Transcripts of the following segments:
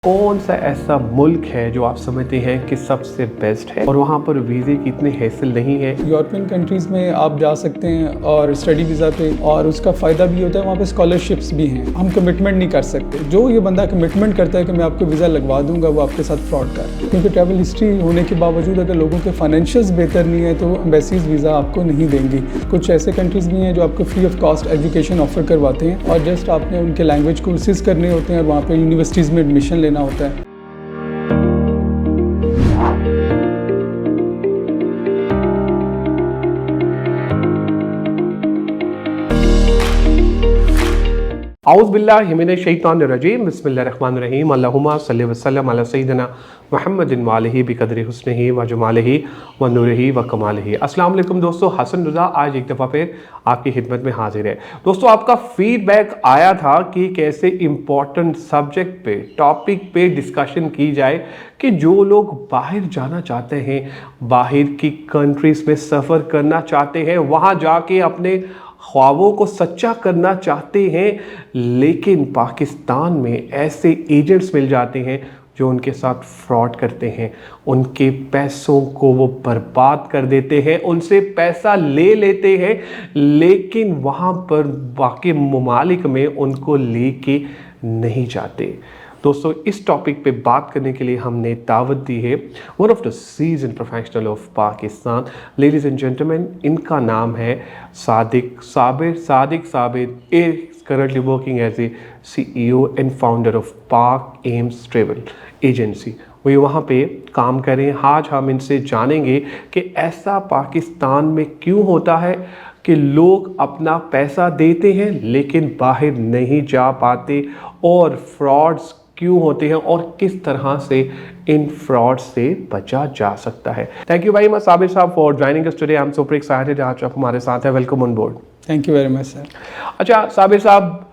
कौन सा ऐसा मुल्क है जो आप समझते हैं कि सबसे बेस्ट है और वहाँ पर वीज़े की इतनी हैसल नहीं है? यूरोपियन कंट्रीज़ में आप जा सकते हैं और स्टडी वीज़ा पे, और उसका फ़ायदा भी होता है, वहाँ पे स्कॉलरशिप्स भी हैं। हम कमिटमेंट नहीं कर सकते। जो ये बंदा कमिटमेंट करता है कि मैं आपको वीज़ा लगवा दूंगा, वो आपके साथ फ्रॉड कर रहा है। क्योंकि ट्रैवल हिस्ट्री होने के बावजूद अगर लोगों के फाइनेंशियल्स बेहतर नहीं है तो एम्बेसीज वीज़ा आपको नहीं देंगी। कुछ ऐसे कंट्रीज़ भी हैं जो आपको free of cost education offer करवाते हैं और जस्ट आपने उनके लैंग्वेज कोर्सेज़ करने होते हैं और वहाँ पर यूनिवर्सिटीज़ में एडमिशन लेना होता है। औज़ुबिल्लाहि मिनश्शैतानिर्रजीम बिस्मिल्लाहिर्रहमानिर्रहीम अल्लाहुम्मा सल्लि वसल्लम अला सय्यिदिना मुहम्मदिन व आलिहि बिक़द्रि हुस्निही व जमालिही व नूरिही व कमालिही। अस्सलाम वालेकुम दोस्तों, हसन रज़ा आज एक दफ़ा फिर आपकी खिदमत में हाजिर है। दोस्तों, आपका फीडबैक आया था कि कैसे इम्पोर्टेंट सब्जेक्ट पे, टॉपिक पे डिस्कशन की जाए कि जो लोग बाहर जाना चाहते हैं, बाहर की कंट्रीज़ में सफ़र करना चाहते हैं, वहाँ जाके अपने ख्वाबों को सच्चा करना चाहते हैं, लेकिन पाकिस्तान में ऐसे एजेंट्स मिल जाते हैं जो उनके साथ फ्रॉड करते हैं, उनके पैसों को वो बर्बाद कर देते हैं, उनसे पैसा ले लेते हैं, लेकिन वहाँ पर बाकी ममालिक में उनको लेके नहीं जाते। दोस्तों, इस टॉपिक पे बात करने के लिए हमने दावत दी है one of the season professional of Pakistan. Ladies and gentleman, इनका नाम है Sadiq Sabir is currently working as a CEO and founder of Pak Aims travel agency. वो वहाँ पे काम करें। आज हम इनसे जानेंगे कि ऐसा पाकिस्तान में क्यों होता है कि लोग अपना पैसा देते हैं लेकिन बाहर नहीं जा पाते, और फ्रॉड्स क्यों होते हैं और किस तरह से इन फ्रॉड से बचा जा सकता है। Thank you very much Sabir साहब for joining us today. I am super excited आज आप हमारे साथ हैं। Welcome on board. Thank you very much sir. अच्छा साबिर साहब,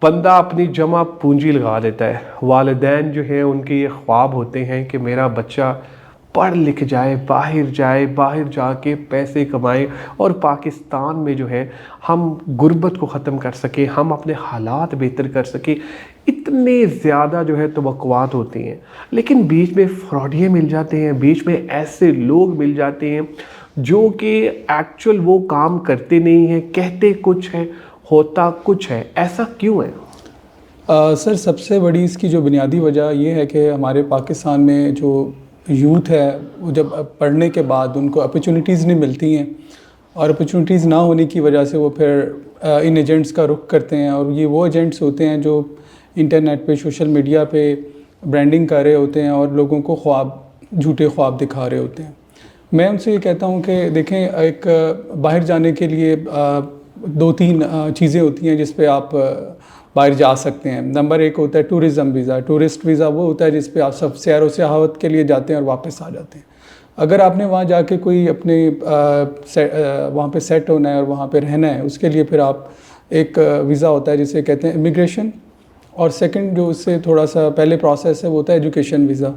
बंदा अपनी जमा पूंजी लगा देता है। वालिदैन जो है उनके ये ख्वाब होते हैं कि मेरा बच्चा पढ़ लिख जाए, बाहर जाके पैसे कमाए और पाकिस्तान में जो है हम गुर्बत को ख़त्म कर सके, हम अपने हालात बेहतर कर सके। इतने ज़्यादा जो है तवक्कुआत होती हैं, लेकिन बीच में फ्रॉडिये मिल जाते हैं, बीच में ऐसे लोग मिल जाते हैं जो कि एक्चुअल वो काम करते नहीं हैं, कहते कुछ है, होता कुछ है। ऐसा क्यों है? सर, सबसे बड़ी इसकी जो बुनियादी वजह ये है कि हमारे पाकिस्तान में जो यूथ है वो जब पढ़ने के बाद उनको अपॉर्चुनिटीज़ नहीं मिलती हैं, और अपॉर्चुनिटीज़ ना होने की वजह से वो फिर इन एजेंट्स का रुख करते हैं। और ये वो एजेंट्स होते हैं जो इंटरनेट पे, सोशल मीडिया पे ब्रांडिंग कर रहे होते हैं और लोगों को झूठे ख्वाब दिखा रहे होते हैं। मैं उनसे ये कहता हूँ कि देखें, एक बाहर जाने के लिए 2-3 चीज़ें होती हैं जिस पे आप बाहर जा सकते हैं। नंबर 1 होता है टूरिज़म वीज़ा। टूरिस्ट वीज़ा वो होता है जिस पे आप सब सैर व सियाहत के लिए जाते हैं और वापस आ जाते हैं। अगर आपने वहाँ जाके कोई अपने वहाँ पे सेट होना है और वहाँ पे रहना है, उसके लिए फिर आप एक वीज़ा होता है जिसे कहते हैं इमिग्रेशन। और सेकंड जो उससे थोड़ा सा पहले प्रोसेस है वो होता है एजुकेशन वीज़ा।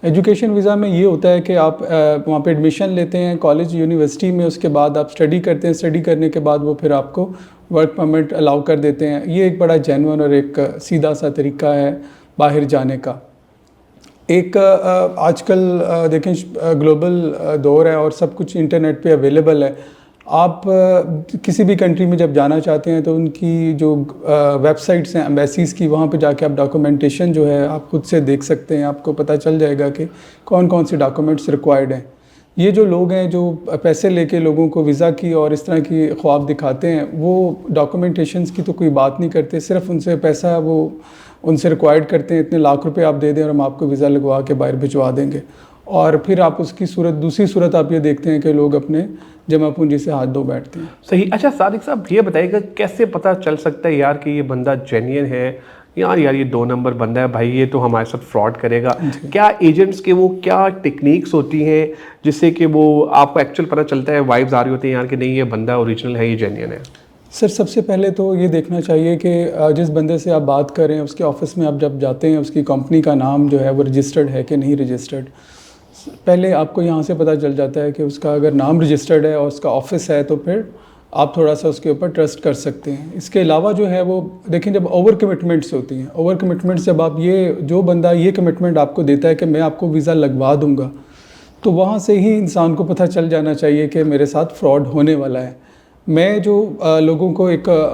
एजुकेशन वीज़ा में ये होता है कि आप वहाँ पे एडमिशन लेते हैं कॉलेज यूनिवर्सिटी में, उसके बाद आप स्टडी करते हैं। स्टडी करने के बाद वो फिर आपको वर्क परमिट अलाउ कर देते हैं। ये एक बड़ा जेन्युइन और एक सीधा सा तरीका है बाहर जाने का। एक आजकल देखें ग्लोबल दौर है और सब कुछ इंटरनेट पे अवेलेबल है। आप किसी भी कंट्री में जब जाना चाहते हैं तो उनकी जो वेबसाइट्स हैं एम्बेसीज़ की, वहाँ पे जाके आप डॉक्यूमेंटेशन जो है आप खुद से देख सकते हैं। आपको पता चल जाएगा कि कौन कौन से डॉक्यूमेंट्स रिक्वायर्ड हैं। ये जो लोग हैं जो पैसे लेके लोगों को वीज़ा की और इस तरह की ख्वाब दिखाते हैं, वो डॉक्यूमेंटेशंस की तो कोई बात नहीं करते, सिर्फ उनसे पैसा वो उनसे रिक्वायर्ड करते हैं, इतने लाख रुपए आप दे दें और हम आपको वीज़ा लगवा के बाहर भिजवा देंगे। और फिर आप उसकी दूसरी सूरत आप ये देखते हैं कि लोग अपने जमा पूंजी से हाथ धो बैठते हैं। सही। अच्छा सादिक साहब, ये बताइएगा कैसे पता चल सकता है यार कि ये बंदा जेन्युइन है, यार ये 2 नंबर बंदा है भाई, ये तो हमारे साथ फ्रॉड करेगा? क्या एजेंट्स के वो क्या टेक्निक्स होती हैं जिससे कि वो आपको एक्चुअल पता चलता है, वाइब्स आ रही होती हैं यार कि नहीं ये बंदा ओरिजिनल है, ये जेन्युइन है? सर, सबसे पहले तो ये देखना चाहिए कि जिस बंदे से आप बात कर रहे हैं उसके ऑफिस में आप जब जाते हैं, उसकी कंपनी का नाम जो है वो रजिस्टर्ड है कि नहीं रजिस्टर्ड। पहले आपको यहाँ से पता चल जाता है कि उसका अगर नाम रजिस्टर्ड है और उसका ऑफिस है तो फिर आप थोड़ा सा उसके ऊपर ट्रस्ट कर सकते हैं। इसके अलावा जो है वो देखें, जब ओवर कमिटमेंट्स होती हैं, ओवर कमिटमेंट्स जब आप जो बंदा ये कमिटमेंट आपको देता है कि मैं आपको वीज़ा लगवा दूंगा, तो वहाँ से ही इंसान को पता चल जाना चाहिए कि मेरे साथ फ्रॉड होने वाला है। मैं जो लोगों को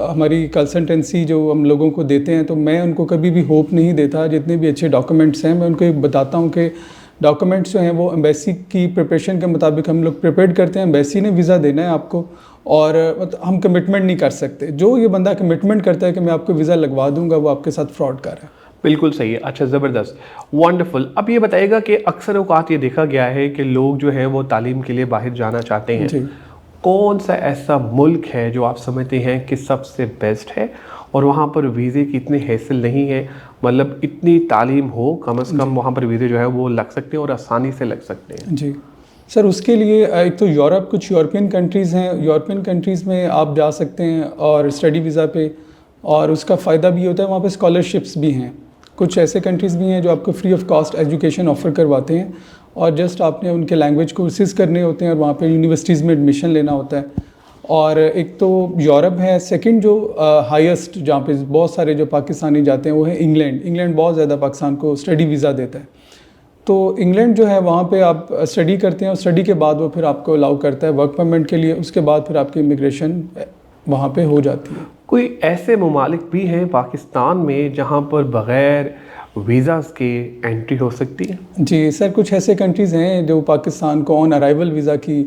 हमारी कंसल्टेंसी जो हम लोगों को देते हैं, तो मैं उनको कभी भी होप नहीं देता। जितने भी अच्छे डॉक्यूमेंट्स हैं मैं उनको बताता हूँ कि डॉक्यूमेंट्स जो हैं वो एम्बेसी की प्रिपरेशन के मुताबिक हम लोग प्रिपेयर करते हैं। एम्बेसी ने वीज़ा देना है आपको, और हम कमिटमेंट नहीं कर सकते। जो ये बंदा कमिटमेंट करता है कि मैं आपको वीज़ा लगवा दूंगा, वो आपके साथ फ्रॉड कर रहा है। बिल्कुल सही है। अच्छा, ज़बरदस्त, वंडरफुल। अब ये बताइएगा कि अक्सर औक़ात ये देखा गया है कि लोग जो हैं वो तालीम के लिए बाहर जाना चाहते हैं। जी। कौन सा ऐसा मुल्क है जो आप समझते हैं कि सबसे बेस्ट है और वहाँ पर वीज़े की इतनी हैसल नहीं है, मतलब इतनी तालीम हो कम से कम वहाँ पर वीज़े जो है वो लग सकते हैं और आसानी से लग सकते हैं? जी सर, उसके लिए एक तो कुछ यूरोपियन कंट्रीज़ हैं। यूरोपियन कंट्रीज़ में आप जा सकते हैं और स्टडी वीज़ा पे, और उसका फ़ायदा भी होता है। वहाँ पे स्कॉलरशिप्स भी हैं। कुछ ऐसे कंट्रीज़ भी हैं जो आपको free of cost education offer करवाते हैं, और जस्ट आपने उनके लैंग्वेज कोर्सेज़ करने होते हैं और वहाँ पे यूनिवर्सिटीज़ में एडमिशन लेना होता है। और एक तो यूरोप है। सेकंड जो हाईएस्ट जहाँ पे बहुत सारे जो पाकिस्तानी जाते हैं वो है इंग्लैंड। इंग्लैंड बहुत ज़्यादा पाकिस्तान को स्टडी वीज़ा देता है। तो इंग्लैंड जो है वहाँ पे आप स्टडी करते हैं, और स्टडी के बाद वो फिर आपको अलाउ करता है वर्क परमिट के लिए। उसके बाद फिर आपकी इमिग्रेशन वहाँ पे हो जाती है। कोई ऐसे ममालिक भी हैं पाकिस्तान में जहाँ पर बग़ैर वीज़ाज़ के एंट्री हो सकती है? जी सर, कुछ ऐसे कंट्रीज़ हैं जो पाकिस्तान को ऑन अराइवल वीज़ा की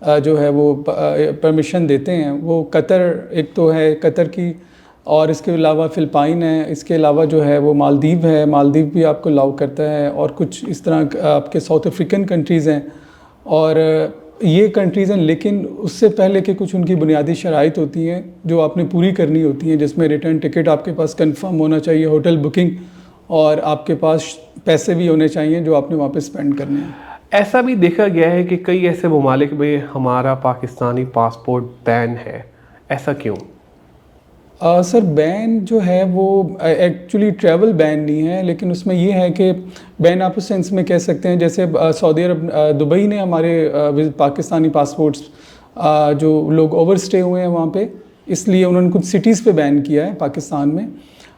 जो है वो परमिशन देते हैं। वो कतर एक तो है, कतर की, और इसके अलावा फ़िलिपाइन है। इसके अलावा जो है वो मालदीव है। मालदीव भी आपको अलाउ करता है, और कुछ इस तरह आपके साउथ अफ्रीकन कंट्रीज़ हैं, और ये कंट्रीज़ हैं। लेकिन उससे पहले कि कुछ उनकी बुनियादी शराइत होती हैं जो आपने पूरी करनी होती हैं, जिसमें रिटर्न टिकट आपके पास कंफर्म होना चाहिए, होटल बुकिंग, और आपके पास पैसे भी होने चाहिए जो आपने वहाँ पे स्पेंड करने हैं। ऐसा भी देखा गया है कि कई ऐसे ममालिक में हमारा पाकिस्तानी पासपोर्ट बैन है, ऐसा क्यों? सर, बैन जो है वो एक्चुअली ट्रैवल बैन नहीं है, लेकिन उसमें ये है कि बैन आप उस सेंस में कह सकते हैं जैसे सऊदी अरब, दुबई ने हमारे पाकिस्तानी पासपोर्ट्स जो लोग ओवर स्टे हुए हैं वहाँ पे, इसलिए उन्होंने कुछ सिटीज़ पे बैन किया है पाकिस्तान में,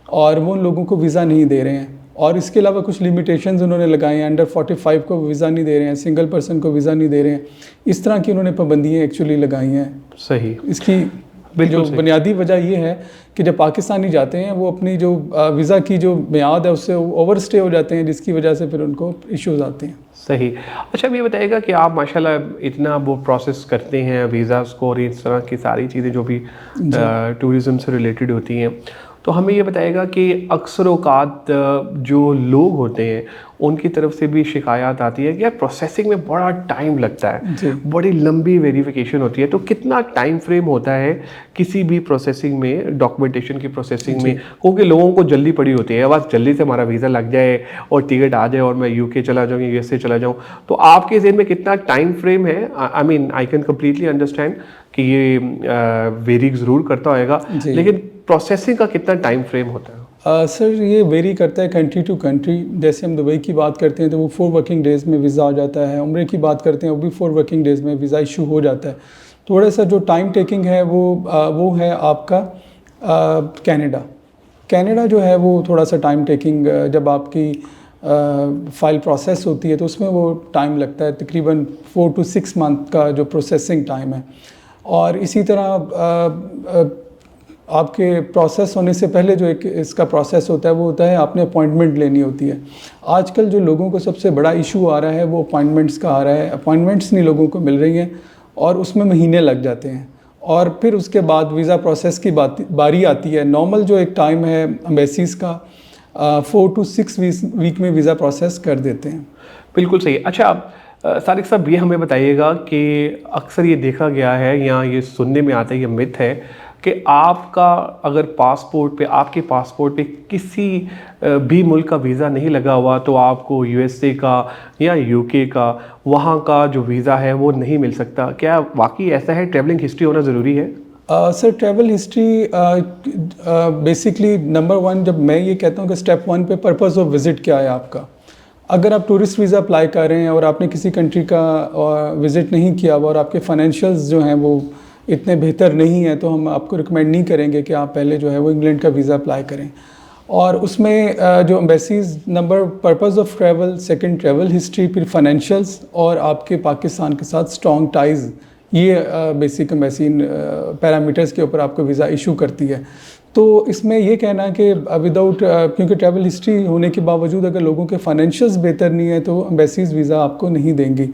और वो उन लोगों को वीज़ा नहीं दे रहे हैं। और इसके अलावा कुछ लिमिटेशंस उन्होंने लगाए हैं। अंडर 45 को वीज़ा नहीं दे रहे हैं, सिंगल पर्सन को वीज़ा नहीं दे रहे हैं। इस तरह की उन्होंने पाबंदियाँ एक्चुअली लगाई हैं। सही। इसकी जो बुनियादी वजह ये है कि जब पाकिस्तानी जाते हैं वो अपनी जो वीज़ा की जो मियाद है उससे ओवर स्टे हो जाते हैं, जिसकी वजह से फिर उनको इश्यूज आते हैं। सही। अच्छा, अब ये बताइएगा कि आप माशाल्लाह इतना वो प्रोसेस करते हैं वीज़ाज़ को और इस तरह की सारी चीज़ें जो भी टूरिज़म से रिलेटेड होती हैं, तो हमें ये बताइएगा कि अक्सर औक़ात जो लोग होते हैं उनकी तरफ से भी शिकायत आती है कि यार प्रोसेसिंग में बड़ा टाइम लगता है, बड़ी लंबी वेरिफिकेशन होती है। तो कितना टाइम फ्रेम होता है किसी भी प्रोसेसिंग में, डॉक्यूमेंटेशन की प्रोसेसिंग में? क्योंकि लोगों को जल्दी पड़ी होती है, बस जल्दी से हमारा वीज़ा लग जाए और टिकट आ जाए और मैं यूके चला जाऊँ या यूएसए चला जाऊँ। तो आपके ज़हन में कितना टाइम फ्रेम है? I mean I can completely understand कि ये वेरी ज़रूर करता होएगा, लेकिन प्रोसेसिंग का कितना टाइम फ्रेम होता है? सर, ये वेरी करता है कंट्री टू कंट्री। जैसे हम दुबई की बात करते हैं तो वो 4 वर्किंग डेज़ में वीज़ा हो जाता है। उम्रे की बात करते हैं वो भी 4 वर्किंग डेज़ में वीज़ा इशू हो जाता है। थोड़ा सा जो टाइम टेकिंग है वो है आपका कनाडा जो है वो थोड़ा सा टाइम टेकिंग, जब आपकी फ़ाइल प्रोसेस होती है तो उसमें वो टाइम लगता है, तकरीबन 4 to 6 मंथ का जो प्रोसेसिंग टाइम है। और इसी तरह आपके प्रोसेस होने से पहले जो एक इसका प्रोसेस होता है वो होता है आपने अपॉइंटमेंट लेनी होती है। आजकल जो लोगों को सबसे बड़ा इशू आ रहा है वो अपॉइंटमेंट्स का आ रहा है। अपॉइंटमेंट्स नहीं लोगों को मिल रही हैं और उसमें महीने लग जाते हैं, और फिर उसके बाद वीज़ा प्रोसेस की बारी आती है। नॉर्मल जो एक टाइम है एम्बेसीज़ का 4 to 6 वीक में वीज़ा प्रोसेस कर देते हैं। बिल्कुल सही। अच्छा, अब सारिक साहब ये हमें बताइएगा कि अक्सर ये देखा गया है या ये सुनने में आता है, ये मिथ है कि आपका अगर आपके पासपोर्ट पे किसी भी मुल्क का वीज़ा नहीं लगा हुआ तो आपको यूएसए का या यूके का वहाँ का जो वीज़ा है वो नहीं मिल सकता। क्या वाकई ऐसा है? ट्रैवलिंग हिस्ट्री होना ज़रूरी है? Sir, travel history basically number 1, जब मैं ये कहता हूँ कि स्टेप 1 पे पर्पज़ ऑफ विज़िट क्या है आपका। अगर आप टूरिस्ट वीज़ा अप्लाई कर रहे हैं और आपने किसी कंट्री का विज़िट नहीं किया हुआ और आपके फाइनेंशियल्स जो हैं वो इतने बेहतर नहीं हैं, तो हम आपको रिकमेंड नहीं करेंगे कि आप पहले जो है वो इंग्लैंड का वीज़ा अप्लाई करें। और उसमें जो embassies number, purpose of travel, second travel history, फिर फाइनेंशियल्स और आपके पाकिस्तान के साथ स्ट्रॉन्ग टाइज़, ये बेसिक एम्बेसी पैरामीटर्स के ऊपर आपको वीज़ा इशू करती है। तो इसमें ये कहना कि विदाउट, क्योंकि ट्रैवल हिस्ट्री होने के बावजूद अगर लोगों के फाइनेंशियल्स बेहतर नहीं है तो एम्बेसीज वीज़ा आपको नहीं देंगी।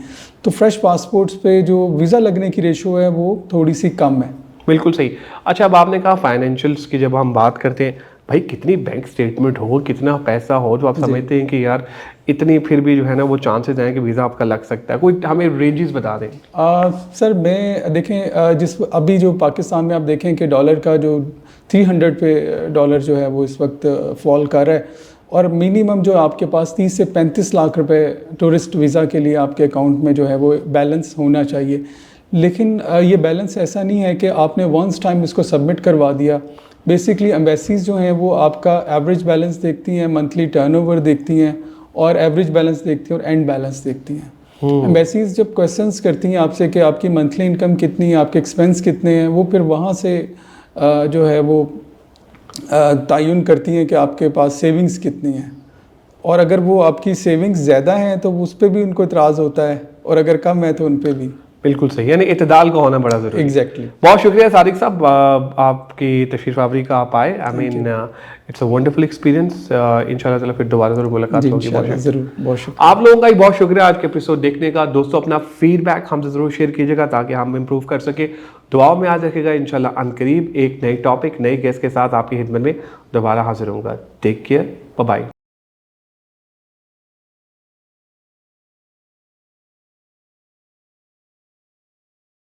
तो फ्रेश पासपोर्ट्स पे जो वीज़ा लगने की रेशो है वो थोड़ी सी कम है। बिल्कुल सही। अच्छा, अब आपने कहा फाइनेंशियल्स की जब हम बात करते हैं, भाई कितनी बैंक स्टेटमेंट हो, कितना पैसा हो, तो आप समझते हैं कि यार इतनी फिर भी जो है ना वो चांसेस हैं कि वीज़ा आपका लग सकता है, कोई हमें रेंजेस बता दें। सर मैं देखें, जिस अभी जो पाकिस्तान में आप देखें कि डॉलर का जो 300 पे डॉलर जो है वो इस वक्त फॉल कर रहा है, और मिनिमम जो आपके पास 30 से 35 लाख रुपए टूरिस्ट वीज़ा के लिए आपके अकाउंट में जो है वो बैलेंस होना चाहिए। लेकिन ये बैलेंस ऐसा नहीं है कि आपने वंस टाइम इसको सबमिट करवा दिया। बेसिकली एम्बेसीज जो हैं वो आपका एवरेज बैलेंस देखती हैं, मंथली टर्नओवर देखती हैं, और एवरेज बैलेंस देखती हैं और एंड बैलेंस देखती हैं। एम्बेसीज जब क्वेश्चंस करती हैं आपसे कि आपकी मंथली इनकम कितनी है, आपके एक्सपेंस कितने हैं, वो फिर वहाँ से जो है वो तयन करती हैं कि आपके पास सेविंग्स कितनी हैं। और अगर वो आपकी सेविंग्स ज़्यादा हैं तो उस पर भी उनको इतराज़ होता है, और अगर कम है तो उन पर भी। बिल्कुल सही, यानी इतदाल का होना बड़ा ज़रूरी है। एग्जैक्टली। बहुत शुक्रिया सादिक साहब, आपकी तशरीफ आवरी का आप आए। I mean it's a wonderful experience. इंशाल्लाह ताला फिर दोबारा ज़रूर मुलाकात होगी। ज़रूर, बहुत शुक्रिया। आप लोगों का ही बहुत शुक्रिया आज के एपिसोड देखने का। दोस्तों, अपना फीडबैक हमसे ज़रूर शेयर कीजिएगा ताकि हम इम्प्रूव कर सके। दुआओं में याद रखिएगा। इंशाल्लाह अनकरीब एक नई टॉपिक, नई गेस्ट के साथ आपकी खिदमत में दोबारा हाजिर होऊंगा। Take care, bye bye.